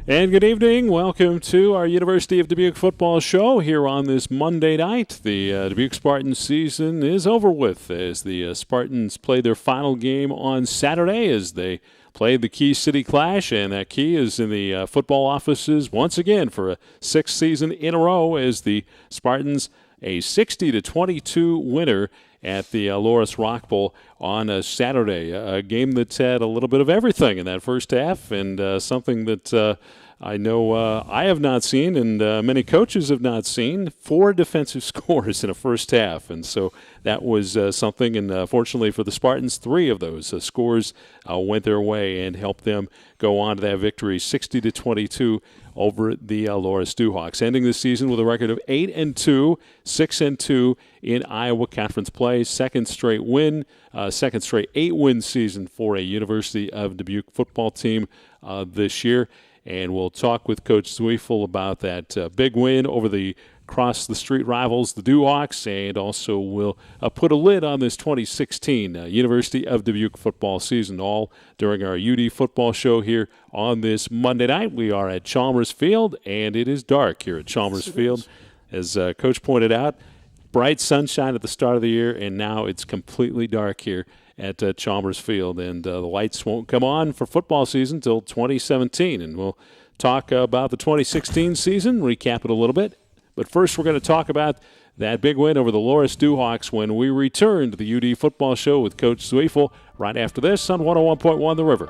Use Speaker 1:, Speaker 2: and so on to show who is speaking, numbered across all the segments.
Speaker 1: And good evening. Welcome to our University of Dubuque football show here on this Monday night. The Dubuque Spartans season is over with as the Spartans played their final game on Saturday as they played the Key City Clash, and that Key is in the football offices once again for a sixth season in a row as the Spartans a 60-22 winner at the Loris Rock Bowl on a Saturday. A game that had a little bit of everything in that first half, and something that I know I have not seen and many coaches have not seen. 4 defensive scores in a first half, and so that was something. And fortunately for the Spartans, 3 of those scores went their way and helped them go on to that victory, 60-22 over the Loris Duhawks, ending the season with a record of 8-2, 6-2 in Iowa Conference play. Second straight win, second straight 8-win season for a University of Dubuque football team this year. And we'll talk with Coach Zweifel about that big win over the across-the-street rivals, the Duhawks, and also we'll put a lid on this 2016 University of Dubuque football season, all during our UD football show here on this Monday night. We are at Chalmers Field, and it is dark here at Chalmers Field. As Coach pointed out, bright sunshine at the start of the year, and now it's completely dark here at Chalmers Field, and the lights won't come on for football season until 2017, and we'll talk about the 2016 season, recap it a little bit. But first, we're going to talk about that big win over the Loris Duhawks when we return to the UD football show with Coach Zweifel right after this on 101.1 The River.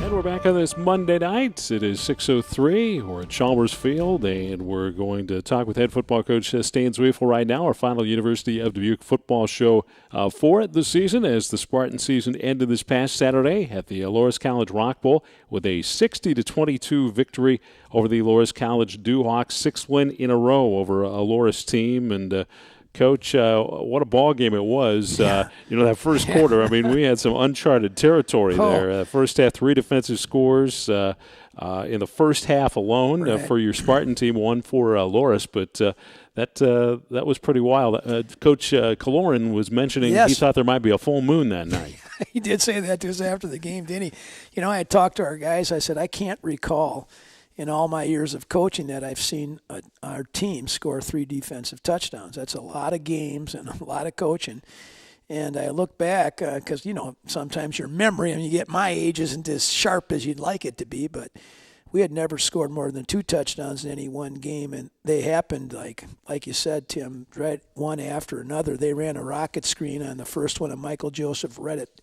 Speaker 1: And we're back on this Monday night. It is 6:03. We're at Chalmers Field, and we're going to talk with head football coach Stan Zweifel right now, our final University of Dubuque football show for the season, as the Spartan season ended this past Saturday at the Loris College Rock Bowl with a 60-22 victory over the Loris College Duhawks, 6th win in a row over a Loris team. And Coach, what a ball game it was. That first quarter, I mean, we had some uncharted territory there. First half, 3 defensive scores in the first half alone for your Spartan team, 1 for Loris. But that was pretty wild. Coach Kaloran was mentioning he thought there might be a full moon that night.
Speaker 2: He did say that to us after the game, didn't he? I had talked to our guys. I said, I can't recall in all my years of coaching that I've seen our team score 3 defensive touchdowns. That's a lot of games and a lot of coaching. And I look back because, sometimes your memory, and you get my age, isn't as sharp as you'd like it to be, but we had never scored more than 2 touchdowns in any one game. And they happened, like you said, Tim, right one after another. They ran a rocket screen on the first one, and Michael Joseph read it.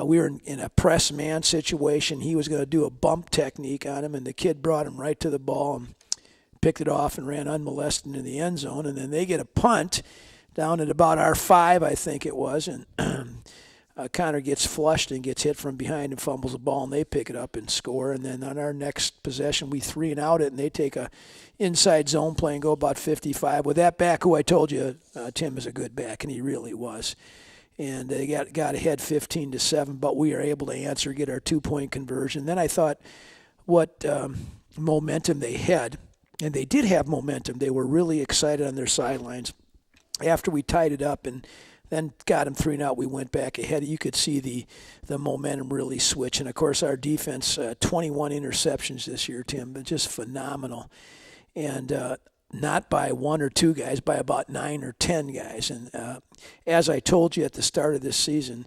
Speaker 2: We were in a press man situation. He was going to do a bump technique on him, and the kid brought him right to the ball and picked it off and ran unmolested into the end zone. And then they get a punt down at about our 5, I think it was, and Connor gets flushed and gets hit from behind and fumbles the ball, and they pick it up and score. And then on our next possession, we 3-and-out it, and they take a inside zone play and go about 55 with that back, who I told you, Tim, is a good back, and he really was. And they got ahead 15-7, but we were able to answer, get our 2-point conversion. Then I thought what momentum they had, and they did have momentum. They were really excited on their sidelines. After we tied it up and then got them 3-and-out, we went back ahead. You could see the momentum really switch. And, of course, our defense, 21 interceptions this year, Tim, but just phenomenal. And not by 1 or 2 guys, by about 9 or 10 guys. And as I told you at the start of this season,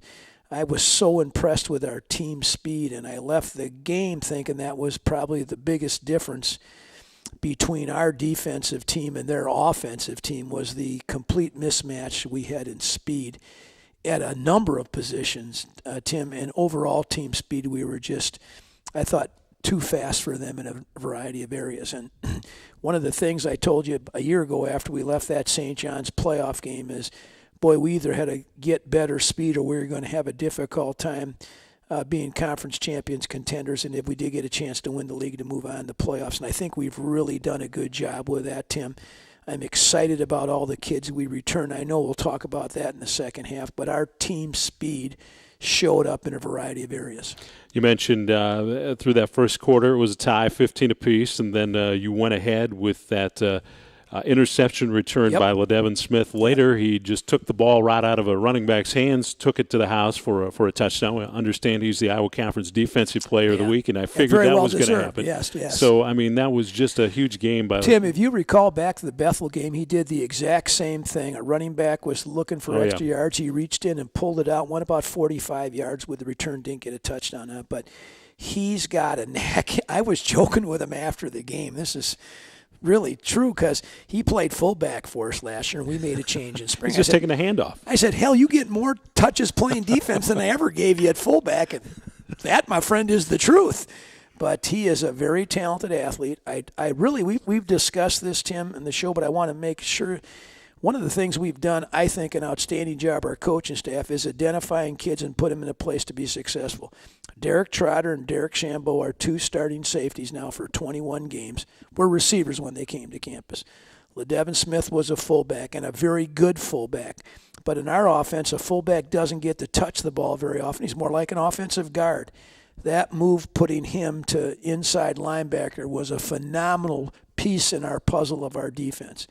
Speaker 2: I was so impressed with our team speed, and I left the game thinking that was probably the biggest difference between our defensive team and their offensive team was the complete mismatch we had in speed at a number of positions, Tim, and overall team speed. We were just, I thought, too fast for them in a variety of areas. And one of the things I told you a year ago after we left that St. John's playoff game is, boy, we either had to get better speed or we were going to have a difficult time being conference champions, contenders, and if we did get a chance to win the league to move on to playoffs. And I think we've really done a good job with that, Tim. I'm excited about all the kids we returned. I know we'll talk about that in the second half, but our team speed showed up in a variety of areas.
Speaker 1: You mentioned through that first quarter it was a tie, 15 apiece, and then you went ahead with that interception returned by LaDevin Smith. Later, he just took the ball right out of a running back's hands, took it to the house for a touchdown. I understand he's the Iowa Conference Defensive Player of the Week, and I figured that was going to happen.
Speaker 2: Yes.
Speaker 1: So, I mean, that was just a huge game.
Speaker 2: Tim, if you recall back to the Bethel game, he did the exact same thing. A running back was looking for extra yards. He reached in and pulled it out, went about 45 yards with the return, didn't get a touchdown on it, but he's got a knack. I was joking with him after the game. This is really true because he played fullback for us last year, and we made a change in spring.
Speaker 1: He's just taking a handoff.
Speaker 2: I said, hell, you get more touches playing defense than I ever gave you at fullback, and that, my friend, is the truth. But he is a very talented athlete. We've discussed this, Tim, in the show, but I want to make sure. One of the things we've done, I think, an outstanding job, our coaching staff, is identifying kids and put them in a place to be successful. Derek Trotter and Derek Shambo are 2 starting safeties now for 21 games. Were receivers when they came to campus. LaDevin Smith was a fullback, and a very good fullback. But in our offense, a fullback doesn't get to touch the ball very often. He's more like an offensive guard. That move, putting him to inside linebacker, was a phenomenal piece in our puzzle of our defense.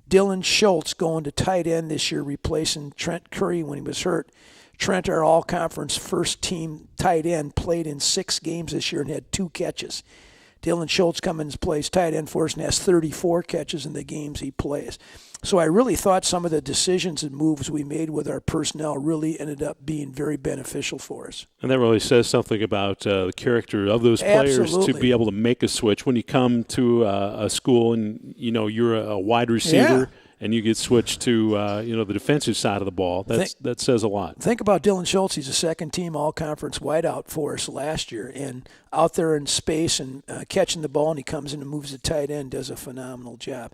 Speaker 2: Dylan Schultz going to tight end this year, replacing Trent Curry when he was hurt. Trent, our all-conference first-team tight end, played in 6 games this year and had 2 catches. Dylan Schultz comes and plays tight end for us and has 34 catches in the games he plays. So I really thought some of the decisions and moves we made with our personnel really ended up being very beneficial for us.
Speaker 1: And that really says something about the character of those players to be able to make a switch. When you come to a school and, you're a wide receiver and you get switched to, the defensive side of the ball, that says a lot.
Speaker 2: Think about Dylan Schultz. He's a second-team all-conference wideout for us last year, and out there in space and catching the ball, and he comes in and moves the tight end, does a phenomenal job.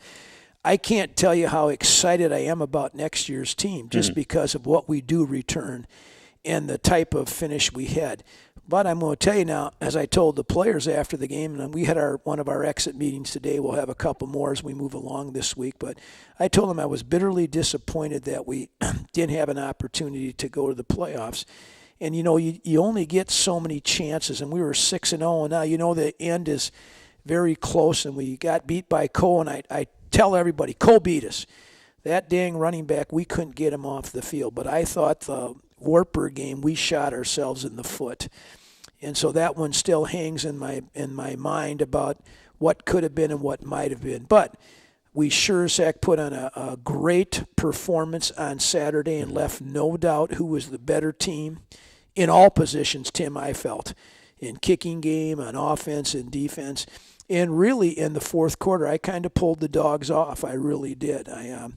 Speaker 2: I can't tell you how excited I am about next year's team just because of what we do return and the type of finish we had. But I'm going to tell you now, as I told the players after the game, and we had one of our exit meetings today. We'll have a couple more as we move along this week. But I told them I was bitterly disappointed that we didn't have an opportunity to go to the playoffs. And, you only get so many chances. And we were 6-0, and now, the end is very close. And we got beat by Cole, and I tell everybody, Cole beat us. That dang running back, we couldn't get him off the field. But I thought the Wartburg game, we shot ourselves in the foot. And so that one still hangs in my mind about what could have been and what might have been. But we sure as heck put on a great performance on Saturday and left no doubt who was the better team in all positions, Tim, I felt. In kicking game, on offense and defense. And really in the fourth quarter, I kind of pulled the dogs off. I really did. I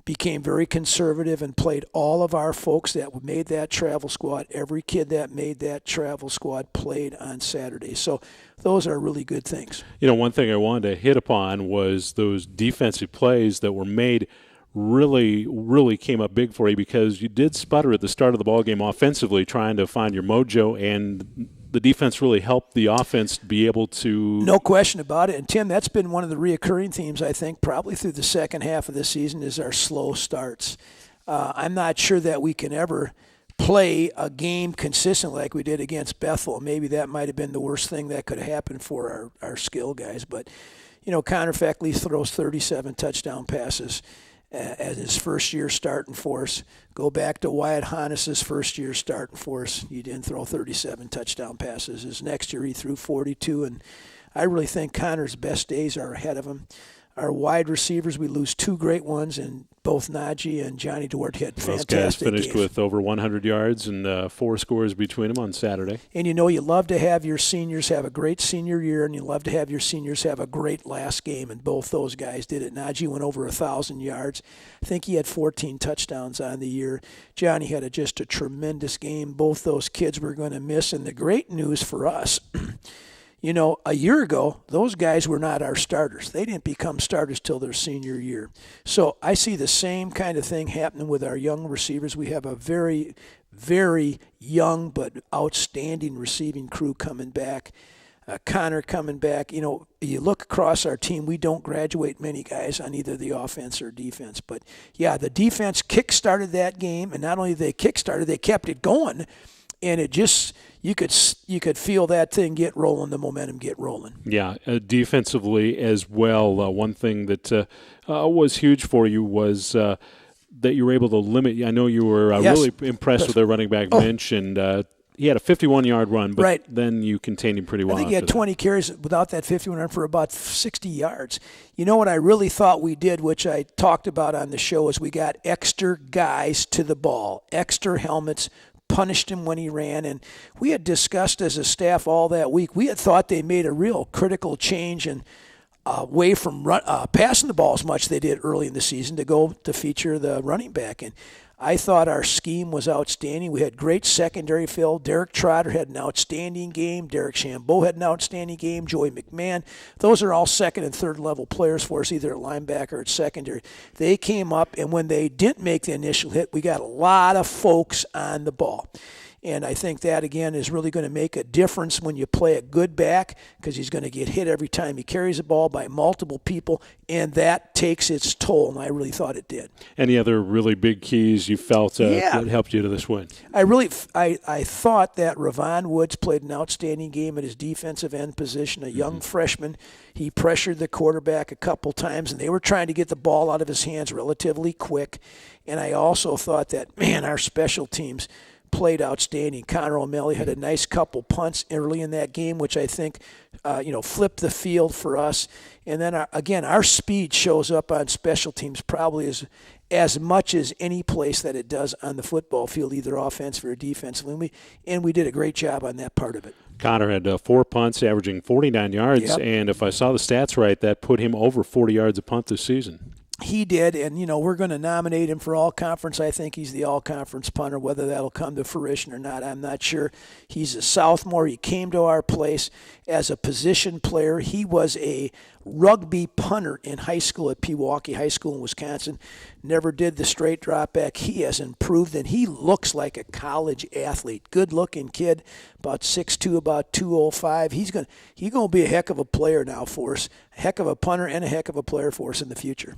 Speaker 2: became very conservative and played all of our folks that made that travel squad. Every kid that made that travel squad played on Saturday. So those are really good things.
Speaker 1: One thing I wanted to hit upon was those defensive plays that were made really, really came up big for you because you did sputter at the start of the ballgame offensively trying to find your mojo, and the defense really helped the offense be able to...
Speaker 2: No question about it. And, Tim, that's been one of the reoccurring themes, I think, probably through the second half of the season is our slow starts. I'm not sure that we can ever play a game consistently like we did against Bethel. Maybe that might have been the worst thing that could happen for our skill guys. But, Connor Feckley throws 37 touchdown passes as his first year starting for us. Go back to Wyatt Hannes' first year starting for us. He didn't throw 37 touchdown passes. His next year he threw 42, and I really think Connor's best days are ahead of him. Our wide receivers, we lose 2 great ones, and both Najee and Johnny Duarte had fantastic
Speaker 1: games. Those guys finished
Speaker 2: games.
Speaker 1: with over 100 yards and 4 scores between them on Saturday.
Speaker 2: And you love to have your seniors have a great senior year, and you love to have your seniors have a great last game, and both those guys did it. Najee went over 1,000 yards. I think he had 14 touchdowns on the year. Johnny had just a tremendous game. Both those kids were going to miss, and the great news for us a year ago, those guys were not our starters. They didn't become starters till their senior year. So I see the same kind of thing happening with our young receivers. We have a very, very young but outstanding receiving crew coming back. Connor coming back. You look across our team, we don't graduate many guys on either the offense or defense. But, yeah, the defense kick-started that game, and not only they kick-started, they kept it going. and it just you could feel that thing get rolling, the momentum get rolling.
Speaker 1: Yeah, defensively as well. One thing that was huge for you was that you were able to limit. I know you were really impressed with their running back Minch, and he had a 51-yard run, but then you contained him pretty well.
Speaker 2: I think he had 20 carries without that 51 run for about 60 yards. You know what I really thought we did, which I talked about on the show, is we got extra guys to the ball, extra helmets, punished him when he ran. And we had discussed as a staff all that week, we had thought they made a real critical change and away from passing the ball as much as they did early in the season to go to feature the running back. And I thought our scheme was outstanding. We had great secondary fill. Derek Trotter had an outstanding game. Derek Shambeau had an outstanding game. Joey McMahon. Those are all second and third level players for us, either at linebacker or at secondary. They came up, and when they didn't make the initial hit, we got a lot of folks on the ball. And I think that, again, is really going to make a difference when you play a good back, because he's going to get hit every time he carries the ball by multiple people, and that takes its toll, and I really thought it did.
Speaker 1: Any other really big keys you felt that helped you to this win?
Speaker 2: I thought that Ravon Woods played an outstanding game at his defensive end position, a young freshman. He pressured the quarterback a couple times, and they were trying to get the ball out of his hands relatively quick. And I also thought that, our special teams played outstanding. Connor O'Malley had a nice couple punts early in that game, which I think, flipped the field for us. And then, our speed shows up on special teams probably as much as any place that it does on the football field, either offensively or defensively. And we did a great job on that part of it.
Speaker 1: Connor had 4 punts, averaging 49 yards, and if I saw the stats right, that put him over 40 yards a punt this season.
Speaker 2: He did, and, we're going to nominate him for all-conference. I think he's the all-conference punter. Whether that'll come to fruition or not, I'm not sure. He's a sophomore. He came to our place as a position player. He was a rugby punter in high school at Pewaukee High School in Wisconsin. Never did the straight drop back. He has improved, and he looks like a college athlete. Good-looking kid, about 6'2", about 205. He's going to be a heck of a player now for us, a heck of a punter and a heck of a player for us in the future.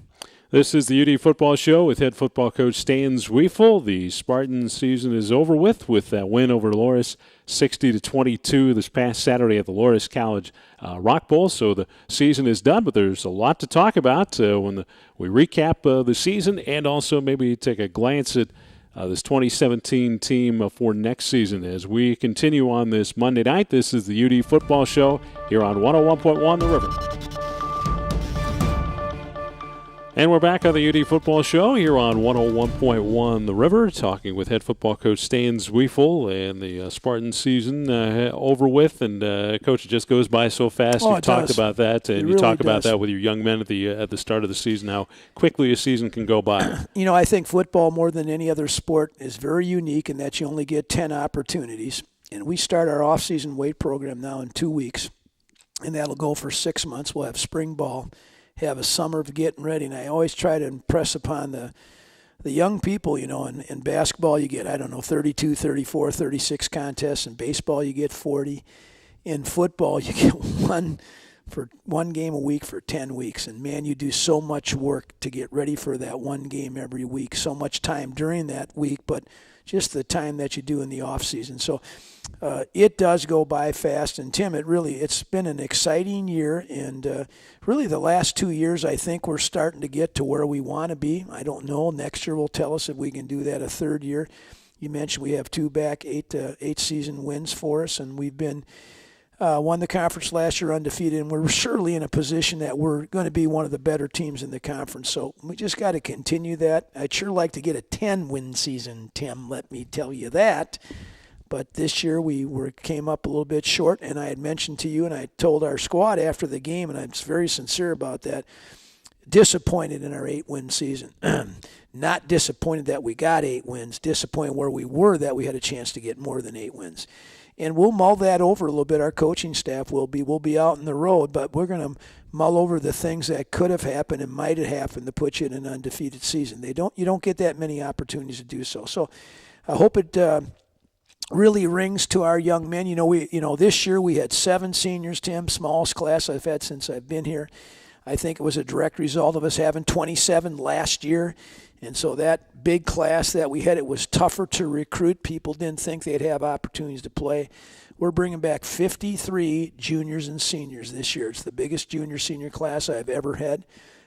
Speaker 1: This is the UD Football Show with head football coach Stan Zwiefel. The Spartan season is over with that win over Loras, 60-22 this past Saturday at the Loras College Rock Bowl. So the season is done, but there's a lot to talk about when we recap the season, and also maybe take a glance at this 2017 team for next season as we continue on this Monday night. This is the UD Football Show here on 101.1 The River. And we're back on the UD Football Show here on 101.1 The River, talking with head football coach Stan Zwiefel, and the Spartan season over with. And, Coach, it just goes by so fast. You've talked about that, and you talk about that with your young men at the start of the season, how quickly a season can go by.
Speaker 2: I think football, more than any other sport, is very unique in that you only get 10 opportunities. And we start our off-season weight program now in 2 weeks, and that'll go for 6 months. We'll have spring ball, have a summer of getting ready, and I always try to impress upon the young people, in basketball you get, 32, 34, 36 contests. In baseball you get 40. In football you get one game a week for 10 weeks. And, man, you do so much work to get ready for that one game every week, so much time during that week, but just the time that you do in the off season. So it does go by fast. And Tim, it's been an exciting year, and really the last 2 years I think we're starting to get to where we want to be. I don't know. Next year will tell us if we can do that a third year. You mentioned we have 2 back, 8 season wins for us, and we've been won the conference last year undefeated, and we're surely in a position that we're going to be one of the better teams in the conference. So we just got to continue that. I'd sure like to get a 10-win season, Tim, let me tell you that. But this year we came up a little bit short, and I had mentioned to you, and I told our squad after the game, and I was very sincere about that, disappointed in our 8-win season. Not disappointed that we got 8 wins, disappointed where we were that we had a chance to get more than 8 wins. And we'll mull that over a little bit. Our coaching staff will be. We'll be out on the road, but we're going to mull over the things that could have happened and might have happened to put you in an undefeated season. You don't get that many opportunities to do so. So I hope it really rings to our young men. This year we had 7 seniors, Tim, smallest class I've had since I've been here. I think it was a direct result of us having 27 last year. And so that big class that we had, it was tougher to recruit. People didn't think they'd have opportunities to play. We're bringing back 53 juniors and seniors this year. It's the biggest junior-senior class I've ever had.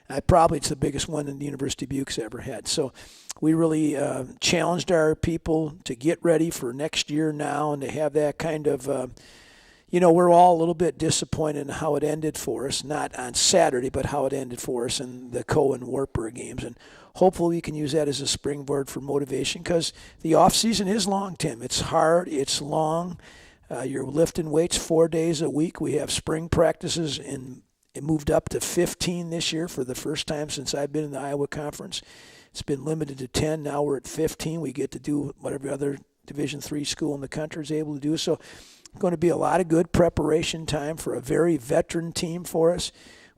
Speaker 2: It's the biggest one in the University of Dubuque's ever had. So we really challenged our people to get ready for next year now and to have that kind of, we're all a little bit disappointed in how it ended for us, not on Saturday, but how it ended for us in the Co and Wartburg games. And hopefully we can use that as a springboard for motivation, because the off-season is long, Tim. It's hard. It's long. You're lifting weights 4 days a week. We have spring practices, and it moved up to 15 this year for the first time since I've been in the Iowa Conference. It's been limited to 10. Now we're at 15. We get to do what every other Division III school in the country is able to do. So it's going to be a lot of good preparation time for a very veteran team for us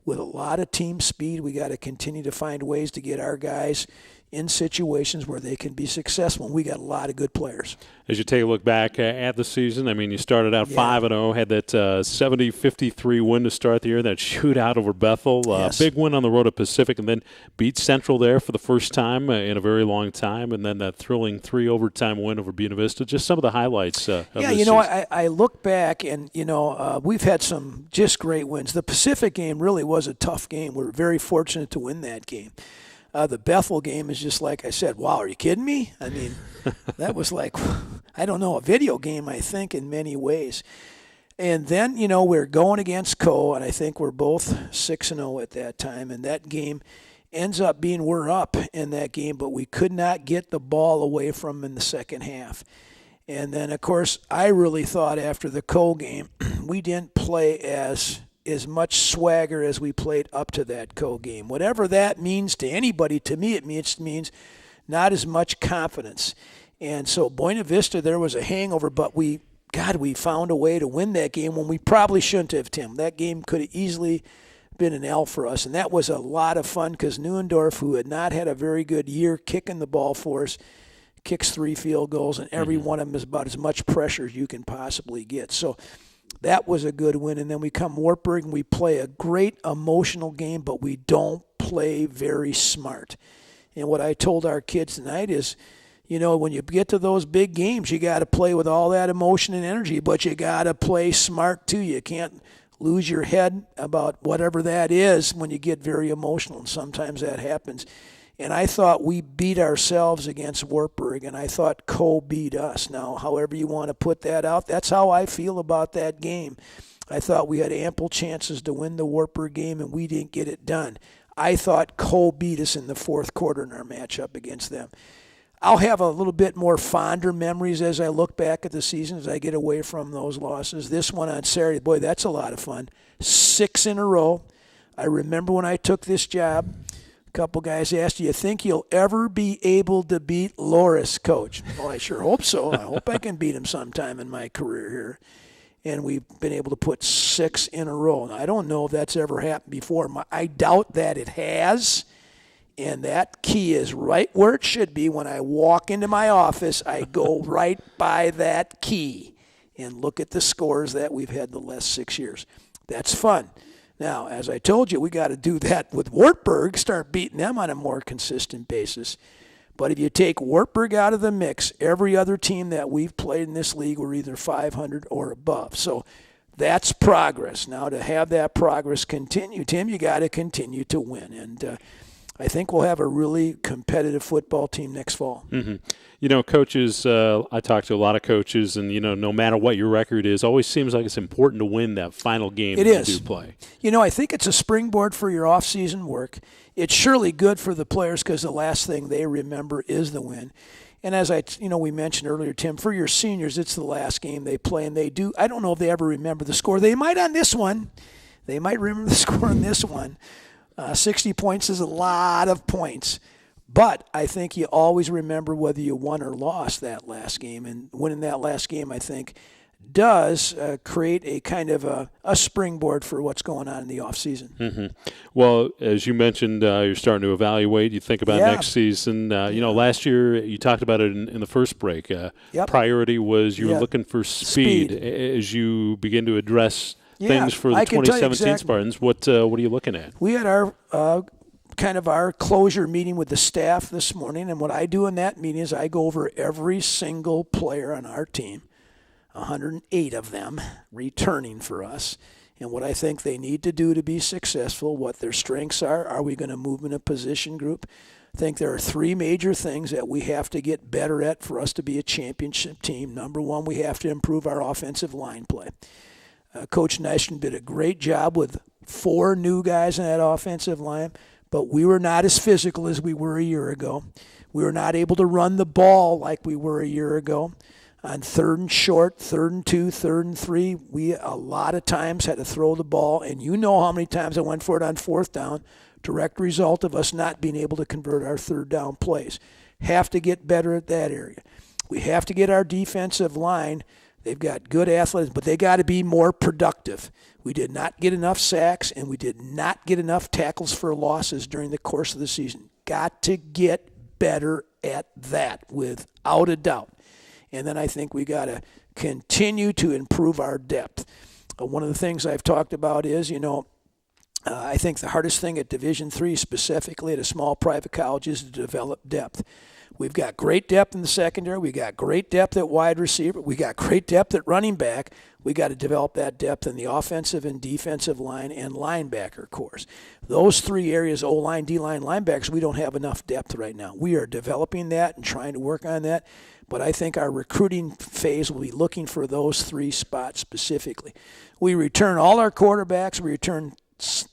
Speaker 2: with a lot of team speed. We got to continue to find ways to get our guys in situations where they can be successful. We got a lot of good players.
Speaker 1: As you take a look back at the season, I mean, you started out 5-0, had that 70-53 win to start the year, that shootout over Bethel, big win on the road at Pacific, and then beat Central there for the first time in a very long time, and then that thrilling 3-overtime win over Buena Vista. Just some of the highlights of this season.
Speaker 2: I look back, and, we've had some just great wins. The Pacific game really was a tough game. We were very fortunate to win that game. The Bethel game is just like I said, wow, are you kidding me? I mean, that was like, I don't know, a video game, I think, in many ways. And then, we're going against Co, and I think we're both 6-0 at that time. And that game ends up being we're up in that game, but we could not get the ball away from them in the second half. And then, of course, I really thought after the Co game, we didn't play as much swagger as we played up to that Co game. Whatever that means to anybody, to me it means not as much confidence. And so Buena Vista, there was a hangover, but we found a way to win that game when we probably shouldn't have, Tim. That game could have easily been an L for us, and that was a lot of fun because Neuendorf, who had not had a very good year kicking the ball for us, kicks 3 field goals, and every one of them is about as much pressure as you can possibly get. So that was a good win. And then we come Wartburg and we play a great emotional game, but we don't play very smart. And what I told our kids tonight is, when you get to those big games, you got to play with all that emotion and energy, but you got to play smart too. You can't lose your head about whatever that is when you get very emotional, and sometimes that happens. And I thought we beat ourselves against Wartburg, and I thought Co beat us. Now, however you want to put that out, that's how I feel about that game. I thought we had ample chances to win the Wartburg game, and we didn't get it done. I thought Co beat us in the fourth quarter in our matchup against them. I'll have a little bit more fonder memories as I look back at the season, as I get away from those losses. This one on Saturday, boy, that's a lot of fun. 6 in a row. I remember when I took this job, a couple guys asked, do you think you'll ever be able to beat Loris, Coach? Well, I sure hope so. I hope I can beat him sometime in my career here. And we've been able to put 6 in a row. And I don't know if that's ever happened before. I doubt that it has. And that key is right where it should be. When I walk into my office, I go right by that key and look at the scores that we've had the last 6 years. That's fun. Now, as I told you, we got to do that with Wartburg, start beating them on a more consistent basis. But if you take Wartburg out of the mix, every other team that we've played in this league were either 500 or above. So that's progress. Now, to have that progress continue, Tim, you got to continue to win. And I think we'll have a really competitive football team next fall.
Speaker 1: Coaches, I talk to a lot of coaches, and, no matter what your record is, always seems like it's important to win that final game
Speaker 2: you
Speaker 1: do play.
Speaker 2: I think it's a springboard for your off-season work. It's surely good for the players because the last thing they remember is the win. And as we mentioned earlier, Tim, for your seniors, it's the last game they play, and they do. I don't know if they ever remember the score. They might on this one. They might remember the score on this one. 60 points is a lot of points. But I think you always remember whether you won or lost that last game. And winning that last game, I think, does create a kind of a springboard for what's going on in the offseason.
Speaker 1: Well, as you mentioned, you're starting to evaluate. You think about next season. Last year you talked about it in the first break. Priority was you were looking for speed. As you begin to address things for the
Speaker 2: I can tell you
Speaker 1: 2017
Speaker 2: exactly.
Speaker 1: Spartans. What are you looking at?
Speaker 2: We had our kind of our closure meeting with the staff this morning, and what I do in that meeting is I go over every single player on our team, 108 of them returning for us, and what I think they need to do to be successful, what their strengths are. Are we going to move in a position group? I think there are three major things that we have to get better at for us to be a championship team. Number one, we have to improve our offensive line play. Coach Nystrom did a great job with 4 new guys in that offensive line, but we were not as physical as we were a year ago. We were not able to run the ball like we were a year ago. On 3rd and short, 3rd and 2, 3rd and 3, we a lot of times had to throw the ball, and you know how many times I went for it on 4th down. Direct result of us not being able to convert our 3rd down plays. Have to get better at that area. We have to get our defensive line. They've got good athletes, but they got to be more productive. We did not get enough sacks, and we did not get enough tackles for losses during the course of the season. Got to get better at that, without a doubt. And then I think we got to continue to improve our depth. One of the things I've talked about is, I think the hardest thing at Division III, specifically at a small private college, is to develop depth. We've got great depth in the secondary. We got great depth at wide receiver. We got great depth at running back. We got to develop that depth in the offensive and defensive line and linebacker cores. Those 3 areas, O-line, D-line, linebackers, we don't have enough depth right now. We are developing that and trying to work on that. But I think our recruiting phase will be looking for those 3 spots specifically. We return all our quarterbacks. We return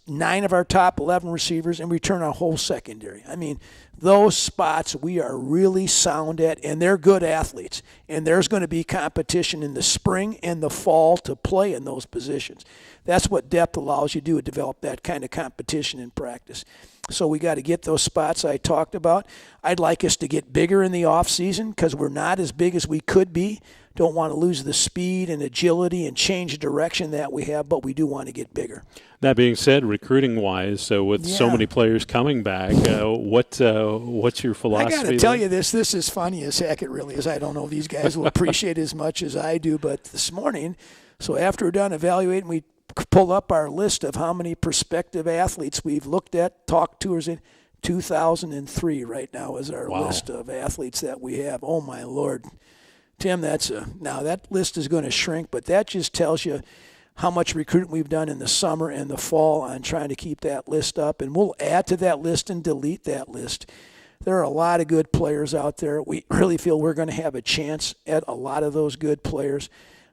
Speaker 2: 9 of our top 11 receivers, and we return our whole secondary. I mean, those spots we are really sound at, and they're good athletes. And there's going to be competition in the spring and the fall to play in those positions. That's what depth allows you to do, develop that kind of competition in practice. So we got to get those spots I talked about. I'd like us to get bigger in the offseason because we're not as big as we could be. Don't want to lose the speed and agility and change direction that we have, but we do want to get bigger.
Speaker 1: That being said, recruiting-wise, with so many players coming back, what's your philosophy?
Speaker 2: I got to tell you this is funny as heck. It really is. I don't know if these guys will appreciate it as much as I do, but this morning, so after we're done evaluating, we pull up our list of how many prospective athletes we've looked at, talked to, in 2003 right now is our list of athletes that we have. Oh, my Lord. Tim, now that list is going to shrink, but that just tells you how much recruiting we've done in the summer and the fall on trying to keep that list up. And we'll add to that list and delete that list. There are a lot of good players out there. We really feel we're going to have a chance at a lot of those good players.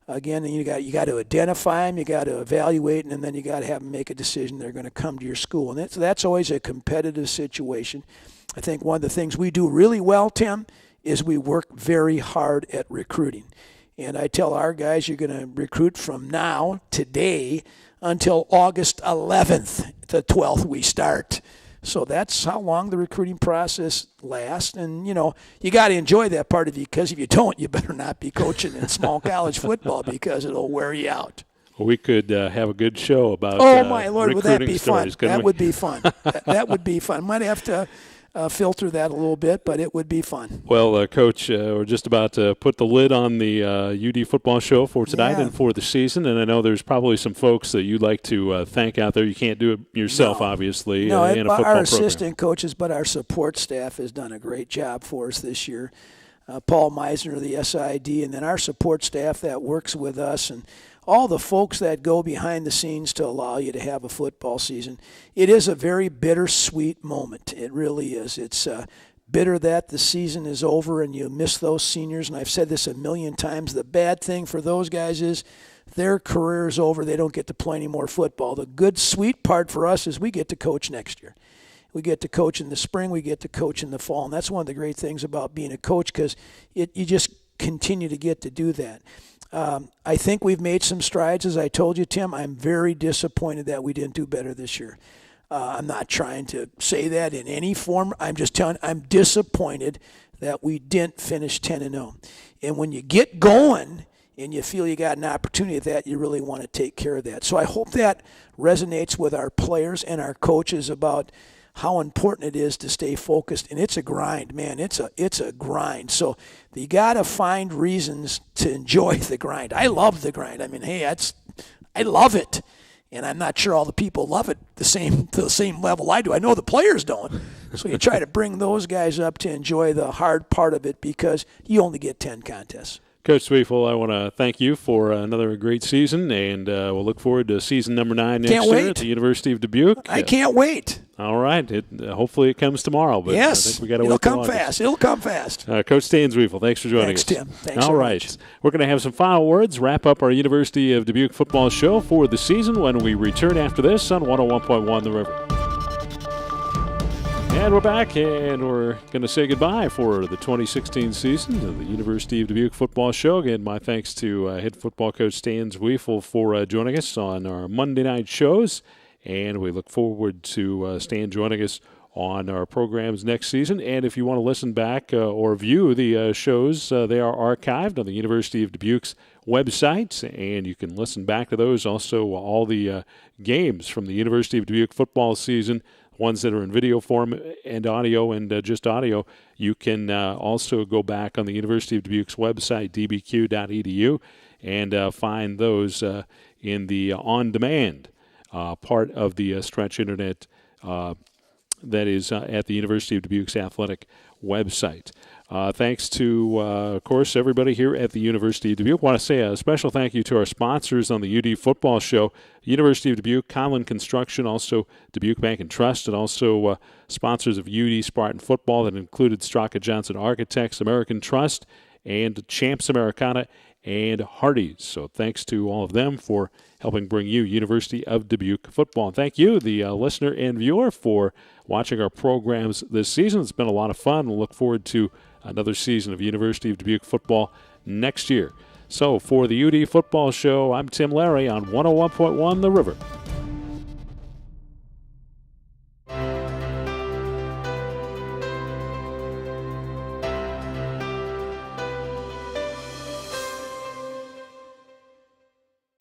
Speaker 2: Again, you got to identify them, you got to evaluate, and then you got to have them make a decision they're going to come to your school. And that's always a competitive situation. I think one of the things we do really well, Tim, is we work very hard at recruiting. And I tell our guys you're going to recruit from now, today, until August 11th, the 12th we start. So that's how long the recruiting process lasts. And, you got to enjoy that part of it because if you don't, you better not be coaching in small college football because it'll wear you out.
Speaker 1: Well, we could have a good show about
Speaker 2: my Lord, would that be
Speaker 1: stories,
Speaker 2: fun? That would be fun. That would be fun. Might have to filter that a little bit, but it would be fun.
Speaker 1: Well, Coach, we're just about to put the lid on the UD football show for tonight and for the season, and I know there's probably some folks that you'd like to thank out there. You can't do it yourself, obviously, in a football program.
Speaker 2: Our assistant coaches, but our support staff has done a great job for us this year. Paul Meisner, the SID, and then our support staff that works with us, and all the folks that go behind the scenes to allow you to have a football season. It is a very bittersweet moment. It really is. It's bitter that the season is over and you miss those seniors, and I've said this a million times. The bad thing for those guys is their career is over. They don't get to play any more football. The good, sweet part for us is we get to coach next year. We get to coach in the spring. We get to coach in the fall, and that's one of the great things about being a coach because you just continue to get to do that. I think we've made some strides. As I told you, Tim, I'm very disappointed that we didn't do better this year. I'm not trying to say that in any form. I'm just telling you, I'm disappointed that we didn't finish 10-0. And when you get going and you feel you got an opportunity at that, you really want to take care of that. So I hope that resonates with our players and our coaches about how important it is to stay focused. And it's a grind, man. It's a grind. So you got to find reasons to enjoy the grind. I love the grind. I mean, hey, I love it. And I'm not sure all the people love it to the same level I do. I know the players don't. So you try to bring those guys up to enjoy the hard part of it because you only get 10 contests.
Speaker 1: Coach Zwiefel, I want to thank you for another great season, and we'll look forward to season number 9 next year at the University of Dubuque.
Speaker 2: I can't wait.
Speaker 1: All right. Hopefully it comes tomorrow, but
Speaker 2: yes,
Speaker 1: I think we got to wait.
Speaker 2: It'll come fast.
Speaker 1: Coach Stan Zwiefel, thanks for joining us.
Speaker 2: Thanks, Tim. Thanks
Speaker 1: All right.
Speaker 2: much.
Speaker 1: We're going to have some final words, wrap up our University of Dubuque football show for the season when we return after this on 101.1 The River. And we're back, and we're going to say goodbye for the 2016 season of the University of Dubuque football show. Again, my thanks to head football coach Stan Zwiefel for joining us on our Monday night shows. And we look forward to Stan joining us on our programs next season. And if you want to listen back or view the shows, they are archived on the University of Dubuque's website, and you can listen back to those. Also, all the games from the University of Dubuque football season, ones that are in video form and audio and just audio, you can also go back on the University of Dubuque's website, dbq.edu, and find those in the on-demand part of the Stretch Internet that is at the University of Dubuque's athletic website. Thanks to, of course, everybody here at the University of Dubuque. I want to say a special thank you to our sponsors on the UD Football Show, University of Dubuque, Conlin Construction, also Dubuque Bank and Trust, and also sponsors of UD Spartan Football that included Straka Johnson Architects, American Trust, and Champs Americana and Hardee's. So thanks to all of them for helping bring you University of Dubuque football. And thank you, the listener and viewer, for watching our programs this season. It's been a lot of fun. We'll look forward to another season of University of Dubuque football next year. So for the UD Football Show, I'm Tim Larry on 101.1 The River.